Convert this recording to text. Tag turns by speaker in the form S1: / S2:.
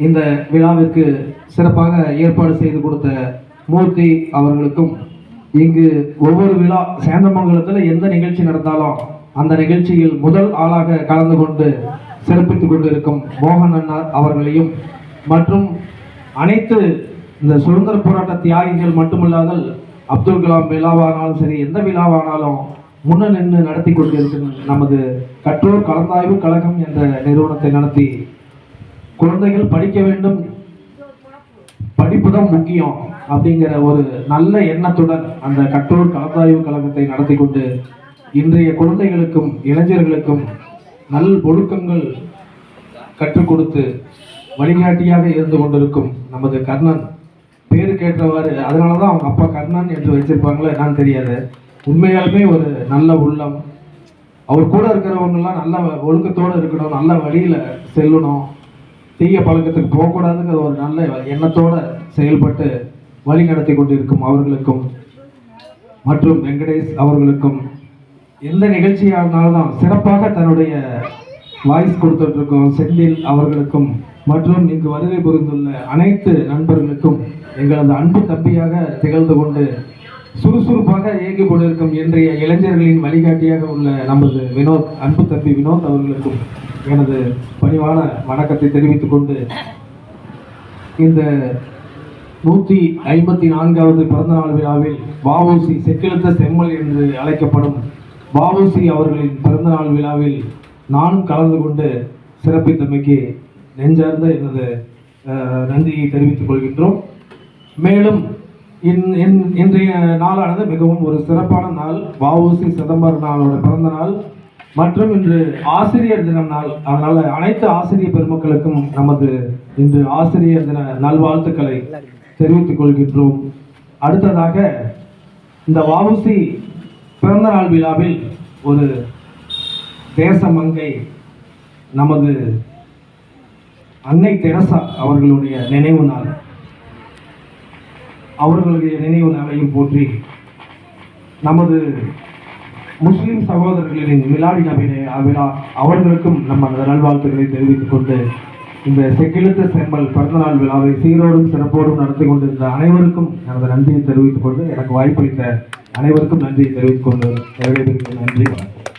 S1: இந்த விழாவிற்கு சிறப்பாக ஏற்பாடு செய்து கொடுத்த மூர்த்தி அவர்களுக்கும், இங்கு ஒவ்வொரு விழா சேந்தமங்கலத்தில் எந்த நிகழ்ச்சி நடந்தாலும் அந்த நிகழ்ச்சியில் முதல் ஆளாக கலந்து கொண்டு சிறப்பித்துக் கொண்டிருக்கும் மோகன் அண்ணா அவர்களையும், மற்றும் அனைத்து இந்த சுதந்திர போராட்ட தியாகிகள் மட்டுமில்லாமல் அப்துல் கலாம் விழாவானாலும் சரி, எந்த விழாவானாலும் முன்ன நின்று நடத்தி கொண்டிருக்கும் நமது கற்றோர் கலந்தாய்வு கழகம் என்ற நிறுவனத்தை நடத்தி குழந்தைகள் படிக்க வேண்டும், படிப்பு தான் முக்கியம் அப்படிங்கிற ஒரு நல்ல எண்ணத்துடன் அந்த கற்றோர் கலந்தாய்வு கழகத்தை நடத்தி கொண்டு இன்றைய குழந்தைகளுக்கும் இளைஞர்களுக்கும் நல் ஒழுக்கங்கள் கற்றுக் கொடுத்து வழிகாட்டியாக இருந்து கொண்டிருக்கும் நமது கர்ணன். பேரு கேட்டவாறு, அதனாலதான் அவங்க அப்பா கர்ணன் என்று வச்சிருப்பாங்களோ என்னன்னு தெரியாது. உண்மையாலுமே ஒரு நல்ல உள்ளம். அவர் கூட இருக்கிறவங்கெல்லாம் நல்ல ஒழுக்கத்தோடு இருக்கணும், நல்ல வழியில செல்லணும், தீய பழக்கத்துக்கு போகக்கூடாதுங்கிற ஒரு நல்ல எண்ணத்தோட செயல்பட்டு வழி நடத்தி கொண்டிருக்கும் அவர்களுக்கும், மற்றும் வெங்கடேஷ் அவர்களுக்கும், எந்த நிகழ்ச்சியானால்தான் சிறப்பாக தன்னுடைய வாய்ஸ் கொடுத்துட்டு இருக்கோம் செந்தில் அவர்களுக்கும், மற்றும் இங்கு வருகை புரிந்துள்ள அனைத்து நண்பர்களுக்கும், எங்களது அன்பு தம்பியாக திகழ்ந்து கொண்டு சுறுசுறுப்பாக இயங்கி கொண்டிருக்கும் இன்றைய இளைஞர்களின் வழிகாட்டியாக உள்ள நமது வினோத், அன்பு தம்பி வினோத் அவர்களுக்கும் எனது பணிவான வணக்கத்தை தெரிவித்துக் கொண்டு, இந்த 154வது பிறந்தநாள் விழாவில் வ.உ.சி. செக்கிழுத்த செம்மல் என்று அழைக்கப்படும் வ.உ.சி. அவர்களின் பிறந்தநாள் விழாவில் நானும் கலந்து கொண்டு சிறப்பித்தமைக்கு நெஞ்சார்ந்த எனது நன்றியை தெரிவித்துக் கொள்கின்றோம். மேலும் இன்றைய நாளானது மிகவும் ஒரு சிறப்பான நாள். வ.உ.சி. சிதம்பரம் நாளோட பிறந்த நாள் மற்றும் இன்று ஆசிரியர் தினம் நாள். அதனால அனைத்து ஆசிரியர் பெருமக்களுக்கும் நமது இன்று ஆசிரியர் தின நல்வாழ்த்துக்களை தெரிவித்துக் கொள்கின்றோம். அடுத்ததாக இந்த வ.உ.சி. பிறந்த நாள் விழாவில் ஒரு தேசமங்கை நமது அன்னை தெரசா அவர்களுடைய நினைவு நாள். அவர்களுடைய நினைவு நாளையும் போற்றி நமது முஸ்லிம் சகோதரர்களின் மிலாடி நபி விழா அவர்களுக்கும் நம்ம நல்வாழ்த்துக்களை தெரிவித்துக் கொண்டு, இந்த செக்கிழுத்த செம்மல் பிறந்தநாள் விழாவை சீரோடும் சிறப்போடும் நடத்தி கொண்டிருந்த அனைவருக்கும் எனது நன்றியை தெரிவித்துக் கொண்டு, எனக்கு வாய்ப்பளித்த அனைவருக்கும் நன்றியை தெரிவித்துக் கொண்டு நன்றி. வணக்கம்.